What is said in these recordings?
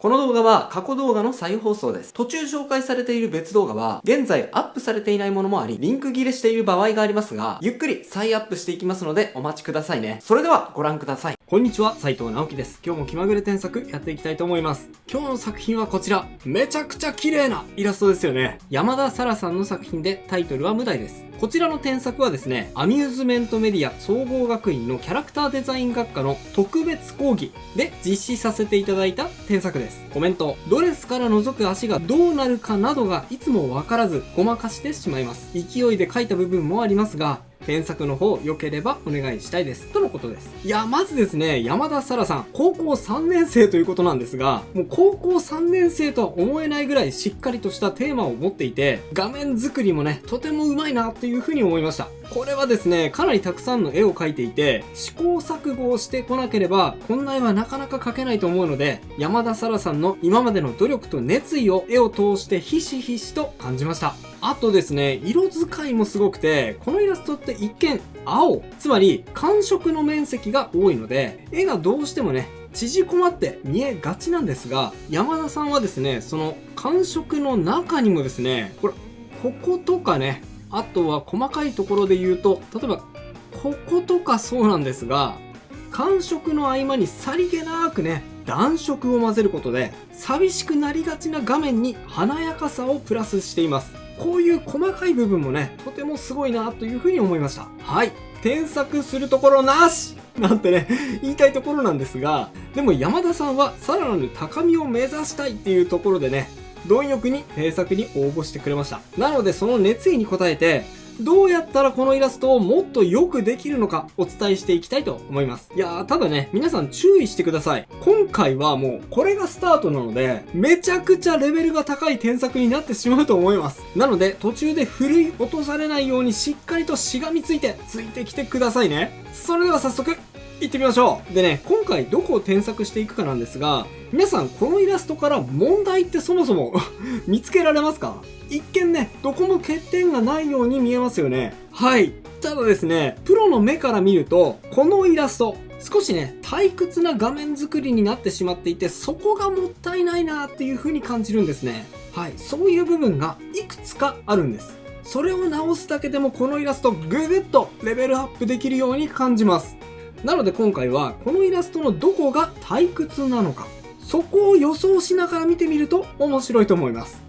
この動画は過去動画の再放送です。途中紹介されている別動画は現在アップされていないものもあり、リンク切れしている場合がありますが、ゆっくり再アップしていきますのでお待ちくださいね。それではご覧ください。こんにちは、さいとうなおきです。今日も気まぐれ添削やっていきたいと思います。今日の作品はこちら。めちゃくちゃ綺麗なイラストですよね。山田沙羅さんの作品でタイトルは無題です。こちらの添削はですね、アミューズメントメディア総合学院のキャラクターデザイン学科の特別講義で実施させていただいた添削です。コメント。ドレスから覗く足がどうなるかなどがいつもわからずごまかしてしまいます。勢いで書いた部分もありますが、添削の方良ければお願いしたいです。とのことです。いや、まずですね、山田沙羅さん、高校3年生ということなんですが、もう高校3年生とは思えないぐらいしっかりとしたテーマを持っていて、画面作りもね、とてもうまいなというふうに思いました。これはですね、かなりたくさんの絵を描いていて、試行錯誤をしてこなければ、こんな絵はなかなか描けないと思うので、山田沙羅さんの今までの努力と熱意を絵を通してひしひしと感じました。あとですね、色使いもすごくて、このイラストって一見青、つまり寒色の面積が多いので、絵がどうしてもね、縮こまって見えがちなんですが、山田さんはですね、その寒色の中にもですね、こことかね、あとは細かいところで言うと、例えばこことかそうなんですが、寒色の合間にさりげなくね、暖色を混ぜることで寂しくなりがちな画面に華やかさをプラスしています。こういう細かい部分もね、とてもすごいなというふうに思いました。はい。添削するところなしなんてね、言いたいところなんですが、でも山田さんはさらなる高みを目指したいっていうところでね、貪欲に添削に応募してくれました。なのでその熱意に応えて、どうやったらこのイラストをもっとよくできるのかお伝えしていきたいと思います。いやー、ただね、皆さん注意してください。今回はもうこれがスタートなので、めちゃくちゃレベルが高い添削になってしまうと思います。なので途中で振り落とされないようにしっかりとしがみついてきてくださいね。それでは早速行ってみましょう。でね、今回どこを添削していくかなんですが、皆さんこのイラストから問題ってそもそも見つけられますか？一見ね、どこも欠点がないように見えますよね。はい。ただですね、プロの目から見ると、このイラスト、少しね、退屈な画面作りになってしまっていて、そこがもったいないなっていう風に感じるんですね。はい。そういう部分がいくつかあるんです。それを直すだけでもこのイラストぐぐっとレベルアップできるように感じます。なので今回はこのイラストのどこが退屈なのか、そこを予想しながら見てみると面白いと思います。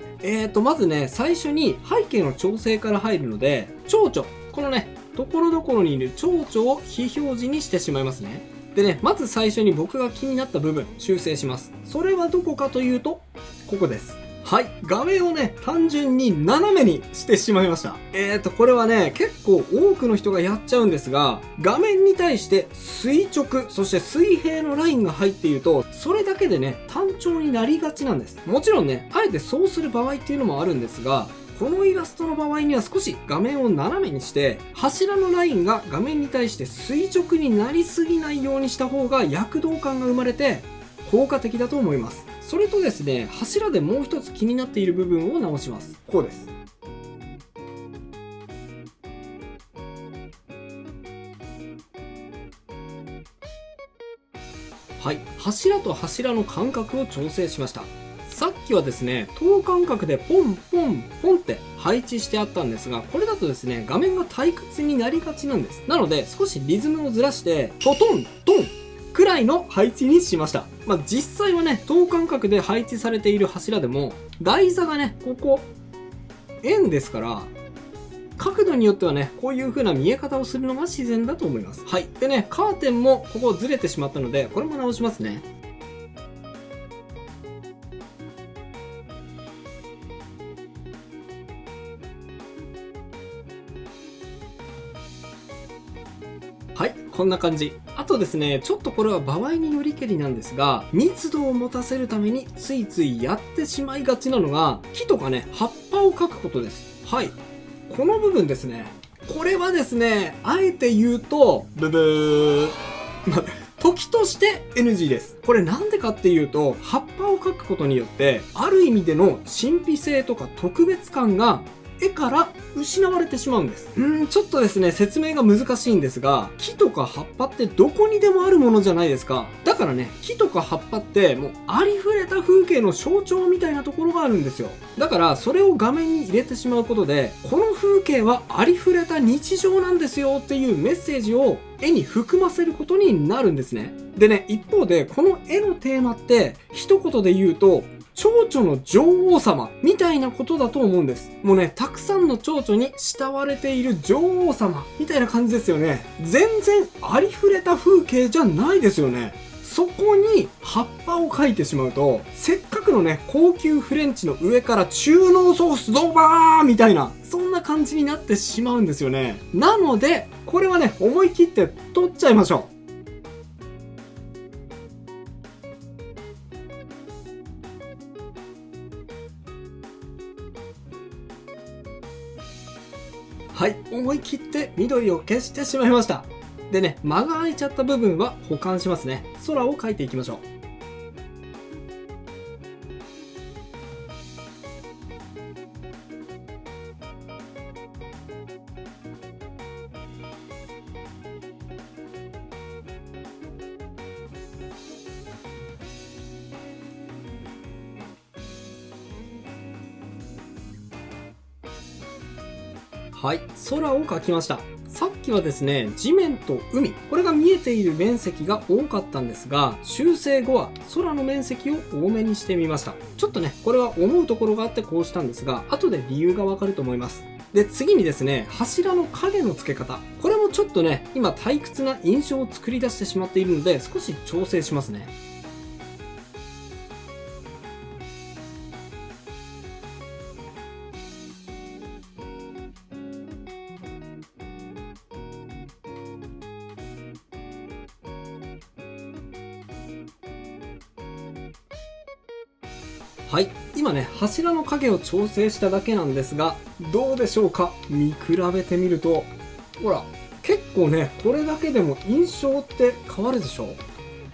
まずね、最初に背景の調整から入るので、蝶々、このね、ところどころにいる蝶々を非表示にしてしまいますね。でね、まず最初に僕が気になった部分、修正します。それはどこかというと、ここです。はい。画面をね、単純に斜めにしてしまいました。これはね、結構多くの人がやっちゃうんですが、画面に対して垂直、そして水平のラインが入っていると、それだけでね、単調になりがちなんです。もちろんね、あえてそうする場合っていうのもあるんですが、このイラストの場合には少し画面を斜めにして、柱のラインが画面に対して垂直になりすぎないようにした方が躍動感が生まれて、効果的だと思います。それとですね、柱でもう一つ気になっている部分を直します。こうです。はい。柱と柱の間隔を調整しました。さっきはですね、等間隔でポンポンポンって配置してあったんですが、これだとですね、画面が退屈になりがちなんです。なので、少しリズムをずらして、トトントンくらいの配置にしました。実際はね、等間隔で配置されている柱でも、台座がね、ここ、円ですから、角度によってはね、こういう風な見え方をするのが自然だと思います。はい。でね、カーテンもここずれてしまったので、これも直しますね。はい、こんな感じ。あとですね、ちょっとこれは場合によりけりなんですが、密度を持たせるためについついやってしまいがちなのが、木とかね、葉っぱを描くことです。はい。この部分ですね。これはですね、あえて言うと、ブブー。時として NG です。これなんでかっていうと、葉っぱを描くことによって、ある意味での神秘性とか特別感が絵から失われてしまうんです。ちょっとですね、説明が難しいんですが、木とか葉っぱってどこにでもあるものじゃないですか。だからね、木とか葉っぱってもうありふれた風景の象徴みたいなところがあるんですよ。だからそれを画面に入れてしまうことで、この風景はありふれた日常なんですよっていうメッセージを絵に含ませることになるんですね。でね、一方でこの絵のテーマって一言で言うと、蝶々の女王様みたいなことだと思うんです。もうね、たくさんの蝶々に慕われている女王様みたいな感じですよね。全然ありふれた風景じゃないですよね。そこに葉っぱを描いてしまうと、せっかくのね、高級フレンチの上から中濃ソースドバーみたいな、そんな感じになってしまうんですよね。なので、これはね、思い切って撮っちゃいましょう。はい、思い切って緑を消してしまいました。でね、間が空いちゃった部分は保管しますね。空を描いていきましょう。はい、空を描きました。さっきはですね、地面と海、これが見えている面積が多かったんですが、修正後は空の面積を多めにしてみました。ちょっとね、これは思うところがあってこうしたんですが、後で理由がわかると思います。で、次にですね、柱の影の付け方。これもちょっとね、今退屈な印象を作り出してしまっているので、少し調整しますね。はい。今ね、柱の影を調整しただけなんですが、どうでしょうか？見比べてみると、ほら、結構ね、これだけでも印象って変わるでしょ？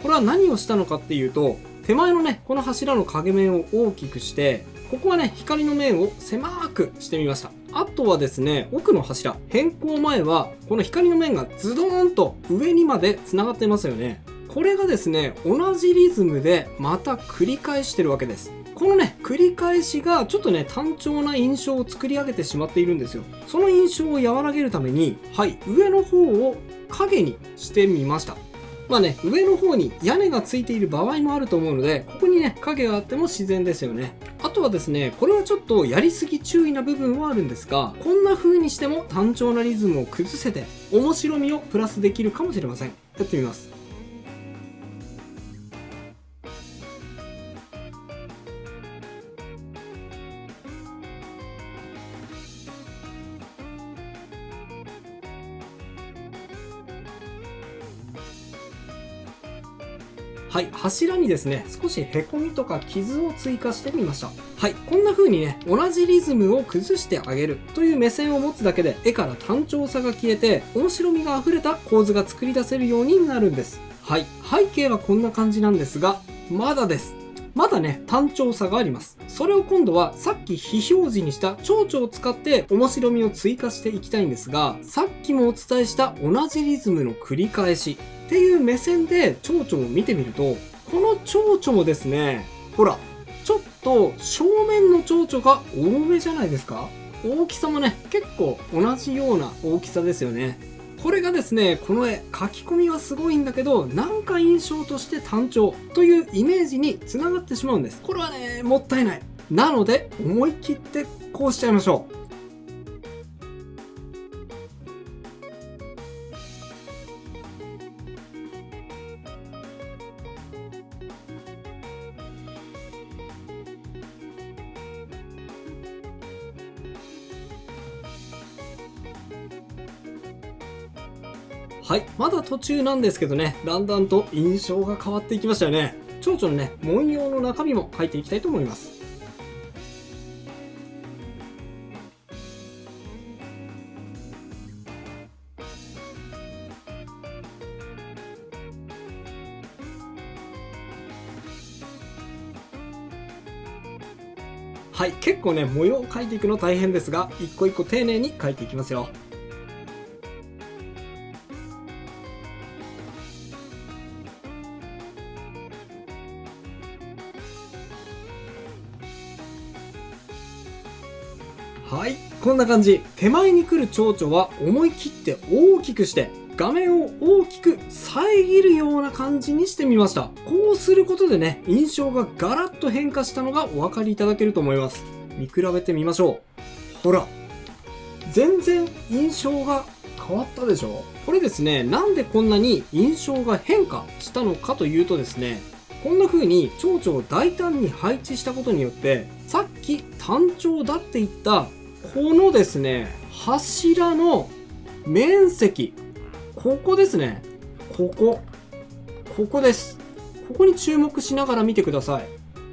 これは何をしたのかっていうと、手前のね、この柱の影面を大きくして、ここはね、光の面を狭くしてみました。あとはですね、奥の柱、変更前は、この光の面がズドーンと上にまで繋がってますよね。これがですね、同じリズムでまた繰り返してるわけです。このね、繰り返しがちょっとね、単調な印象を作り上げてしまっているんですよ。その印象を和らげるために、はい、上の方を影にしてみました。まあね、上の方に屋根がついている場合もあると思うので、ここにね、影があっても自然ですよね。あとはですね、これはちょっとやりすぎ注意な部分はあるんですが、こんな風にしても単調なリズムを崩せて、面白みをプラスできるかもしれません。やってみます。はい、柱にですね、少しへこみとか傷を追加してみました。はい、こんな風にね、同じリズムを崩してあげるという目線を持つだけで、絵から単調さが消えて、面白みが溢れた構図が作り出せるようになるんです。はい、背景はこんな感じなんですが、まだです。まだね、単調さがあります。それを今度はさっき非表示にした蝶々を使って面白みを追加していきたいんですが、さっきもお伝えした同じリズムの繰り返しっていう目線で蝶々を見てみると、この蝶々もですね、ほら、ちょっと正面の蝶々が多めじゃないですか？大きさもね、結構同じような大きさですよね。これがですね、この絵、描き込みはすごいんだけど、なんか印象として単調というイメージにつながってしまうんです。これはね、もったいない。なので、思い切ってこうしちゃいましょう。はい。まだ途中なんですけどね、だんだんと印象が変わっていきましたよね。蝶々のね、文様の中身も描いていきたいと思います。はい、結構ね、模様を描いていくの大変ですが、一個一個丁寧に描いていきますよ。はい、こんな感じ。手前に来る蝶々は思い切って大きくして、画面を大きく遮るような感じにしてみました。こうすることでね、印象がガラッと変化したのがお分かりいただけると思います。見比べてみましょう。ほら、全然印象が変わったでしょ？これですね、なんでこんなに印象が変化したのかというとですね、こんな風に蝶々を大胆に配置したことによって、さっき単調だって言ったこのですね、柱の面積、ここですね。ここです。ここに注目しながら見てください。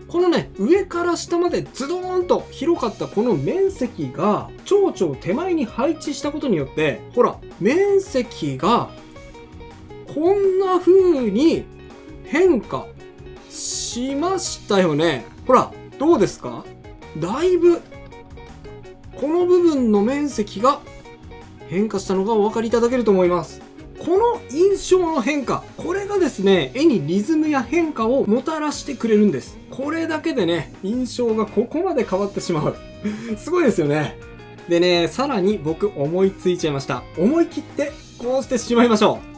このね、上から下までズドーンと広かったこの面積が、蝶々を手前に配置したことによって、ほら、面積が、こんな風に変化しましたよね。ほら、どうですか？だいぶ、この部分の面積が変化したのがお分かりいただけると思います。この印象の変化、これがですね、絵にリズムや変化をもたらしてくれるんです。これだけでね、印象がここまで変わってしまう。すごいですよね。でね、さらに僕思いついちゃいました。思い切ってこうしてしまいましょう。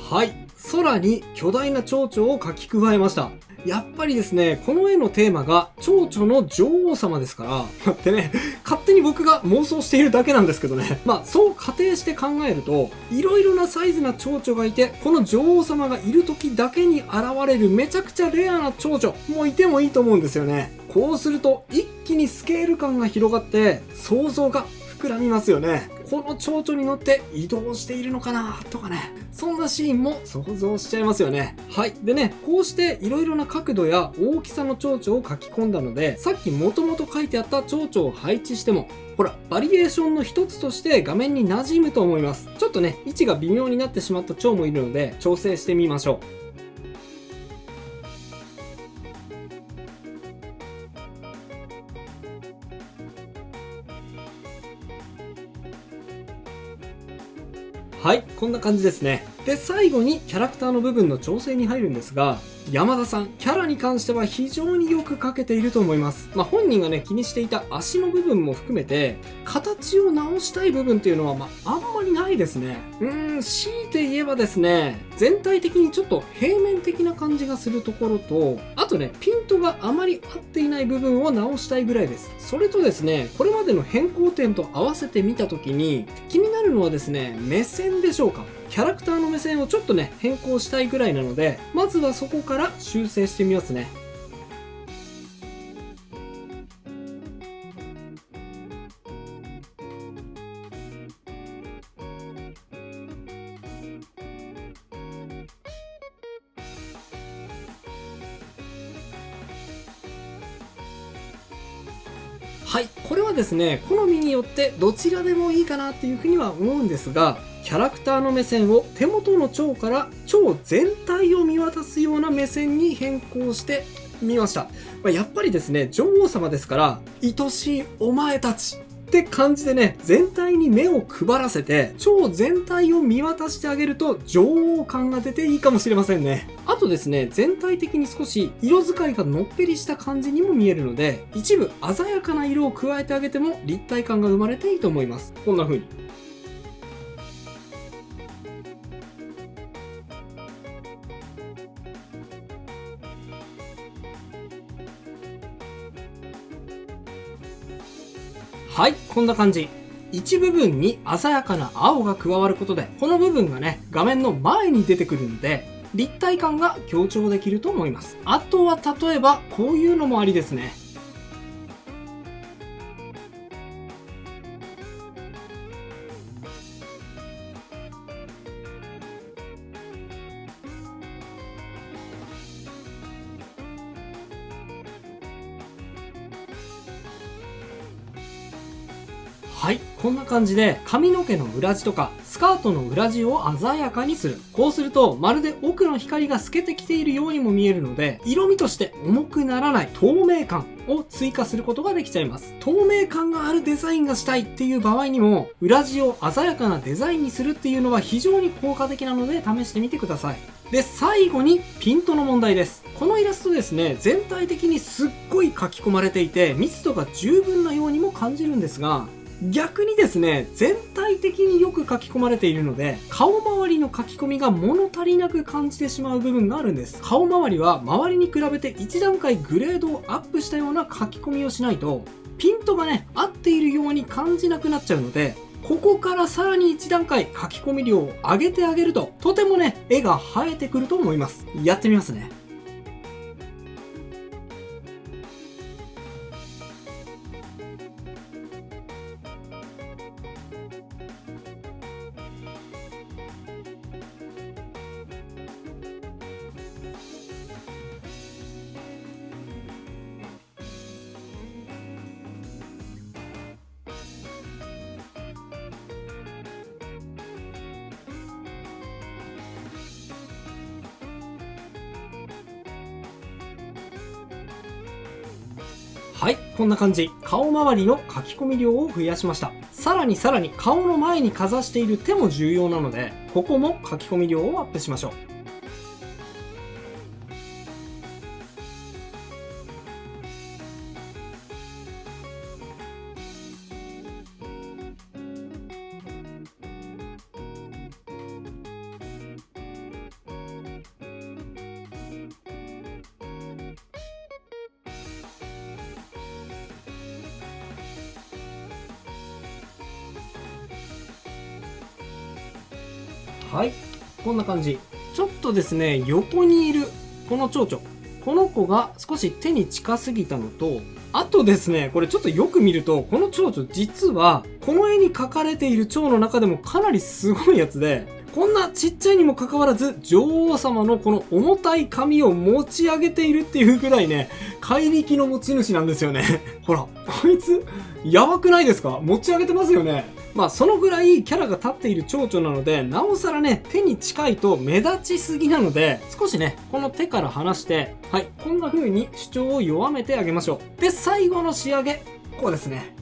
はい。空に巨大な蝶々を描き加えました。やっぱりですね、この絵のテーマが蝶々の女王様ですから、待ってね、勝手に僕が妄想しているだけなんですけどね。まあ、そう仮定して考えると、いろいろなサイズな蝶々がいて、この女王様がいる時だけに現れるめちゃくちゃレアな蝶々もいてもいいと思うんですよね。こうすると一気にスケール感が広がって、想像が膨らみますよね。この蝶々に乗って移動しているのかなとかね。そんなシーンも想像しちゃいますよね。はい。でね、こうしていろいろな角度や大きさの蝶々を書き込んだので、さっきもともと書いてあった蝶々を配置しても、ほら、バリエーションの一つとして画面に馴染むと思います。ちょっとね、位置が微妙になってしまった蝶もいるので、調整してみましょう。はい、こんな感じですね。で、最後にキャラクターの部分の調整に入るんですが、山田さん、キャラに関しては非常によく描けていると思います。まあ、本人がね、気にしていた足の部分も含めて、形を直したい部分っていうのは、あんまりないですね。強いて言えばですね、全体的にちょっと平面的な感じがするところと、あとね、ピントがあまり合っていない部分を直したいぐらいです。それとですね、これまでの変更点と合わせてみたときに、気になるのはですね、目線でしょうか。キャラクターの目線をちょっとね、変更したいぐらいなので、まずはそこから修正してみますね。はい、これはですね、好みによってどちらでもいいかなっていうふうには思うんですが、キャラクターの目線を手元の蝶から蝶全体を見渡すような目線に変更してみました。やっぱりですね、女王様ですから、愛しいお前たちって感じでね、全体に目を配らせて、蝶全体を見渡してあげると女王感が出ていいかもしれませんね。あとですね、全体的に少し色使いがのっぺりした感じにも見えるので、一部鮮やかな色を加えてあげても立体感が生まれていいと思います。こんな風に。はい、こんな感じ。一部分に鮮やかな青が加わることで、この部分がね、画面の前に出てくるので、立体感が強調できると思います。あとは例えば、こういうのもありですね。はい、こんな感じで髪の毛の裏地とかスカートの裏地を鮮やかにする。こうするとまるで奥の光が透けてきているようにも見えるので、色味として重くならない透明感を追加することができちゃいます。透明感があるデザインがしたいっていう場合にも、裏地を鮮やかなデザインにするっていうのは非常に効果的なので試してみてください。で、最後にピントの問題です。このイラストですね、全体的にすっごい書き込まれていて密度が十分なようにも感じるんですが、逆にですね、全体的によく書き込まれているので、顔周りの書き込みが物足りなく感じてしまう部分があるんです。顔周りは周りに比べて1段階グレードをアップしたような書き込みをしないと、ピントがね、合っているように感じなくなっちゃうので、ここからさらに1段階書き込み量を上げてあげると、とてもね、絵が映えてくると思います。やってみますね。はい、こんな感じ。顔周りの書き込み量を増やしました。さらに顔の前にかざしている手も重要なので、ここも書き込み量をアップしましょう。はい、こんな感じ。ちょっとですね、横にいるこの蝶々、この子が少し手に近すぎたのと、あとですね、これちょっとよく見ると、この蝶々実はこの絵に描かれている蝶の中でもかなりすごいやつで、こんなちっちゃいにもかかわらず女王様のこの重たい紙を持ち上げているっていうぐらいね、怪力の持ち主なんですよね。ほら、こいつやばくないですか？持ち上げてますよね。まあそのぐらいキャラが立っている蝶々なので、なおさらね、手に近いと目立ちすぎなので、少しね、この手から離して、はい、こんな風に主張を弱めてあげましょう。で、最後の仕上げ、こうですね。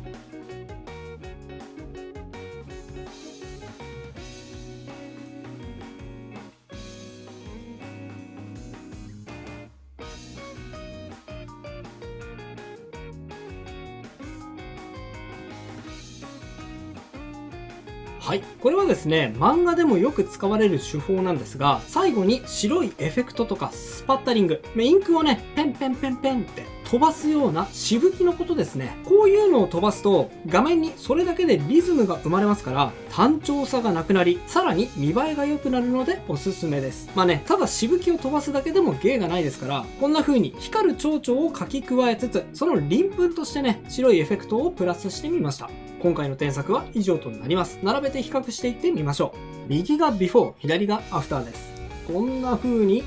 はい。これはですね、漫画でもよく使われる手法なんですが、最後に白いエフェクトとかスパッタリング、インクをね、ペンペンペンペンって飛ばすようなしぶきのことですね。こういうのを飛ばすと、画面にそれだけでリズムが生まれますから、単調さがなくなり、さらに見栄えが良くなるのでおすすめです。まあね、ただしぶきを飛ばすだけでも芸がないですから、こんな風に光る蝶々を書き加えつつ、その鱗粉としてね、白いエフェクトをプラスしてみました。今回の添削は以上となります。並べて比較していってみましょう。右がビフォー、左がアフターです。こんな風に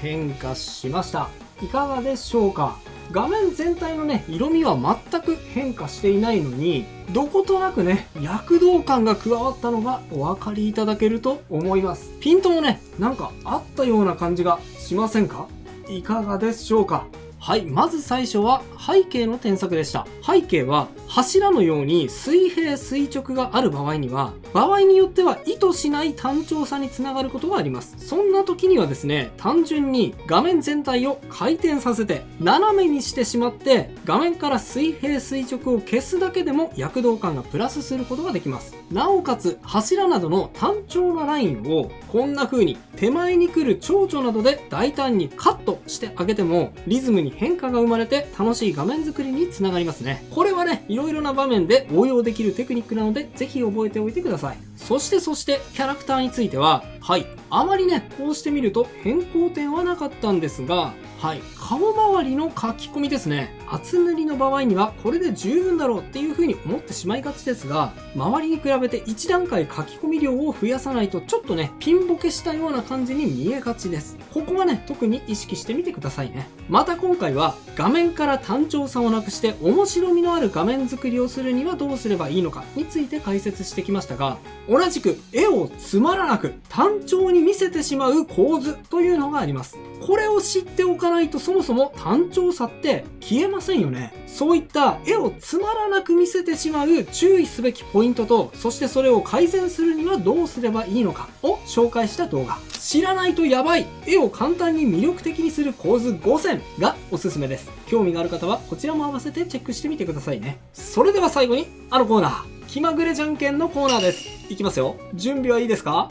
変化しました。いかがでしょうか？画面全体のね、色味は全く変化していないのに、どことなくね、躍動感が加わったのがお分かりいただけると思います。ピントもね、なんかあったような感じがしませんか？いかがでしょうか？はい、まず最初は背景の添削でした。背景は柱のように水平垂直がある場合には、場合によっては意図しない単調さにつながることがあります。そんな時にはですね、単純に画面全体を回転させて斜めにしてしまって、画面から水平垂直を消すだけでも躍動感がプラスすることができます。なおかつ柱などの単調なラインをこんな風に手前に来る蝶々などで大胆にカットしてあげても、リズムに変化が生まれて楽しい画面作りにつながりますね。これはね、いろいろな場面で応用できるテクニックなので、ぜひ覚えておいてください。そしてキャラクターについては、はい、あまりね、こうしてみると変更点はなかったんですが、はい、顔周りの書き込みですね。厚塗りの場合にはこれで十分だろうっていう風に思ってしまいがちですが、周りに比べて1段階書き込み量を増やさないとちょっとね、ピンボケしたような感じに見えがちです。ここはね、特に意識してみてくださいね。また今回は画面から単調さをなくして面白みのある画面作りをするにはどうすればいいのかについて解説してきましたが、同じく絵をつまらなく単調に見せてしまう構図というのがあります。これを知っておかないとそもそも単調さって消えませんよね。そういった絵をつまらなく見せてしまう注意すべきポイントと、そしてそれを改善するにはどうすればいいのかを紹介した動画。知らないとやばい絵を簡単に魅力的にする構図5選がおすすめです。興味がある方はこちらも合わせてチェックしてみてくださいね。それでは最後にあのコーナー、気まぐれじゃんけんのコーナーです。いきますよ。準備はいいですか？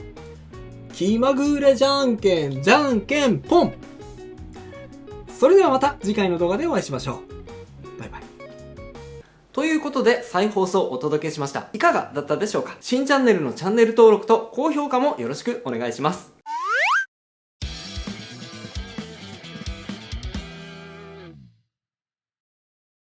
気まぐれじゃんけんじゃんけんポン。それではまた次回の動画でお会いしましょう。バイバイ。ということで再放送をお届けしました。いかがだったでしょうか？新チャンネルのチャンネル登録と高評価もよろしくお願いします。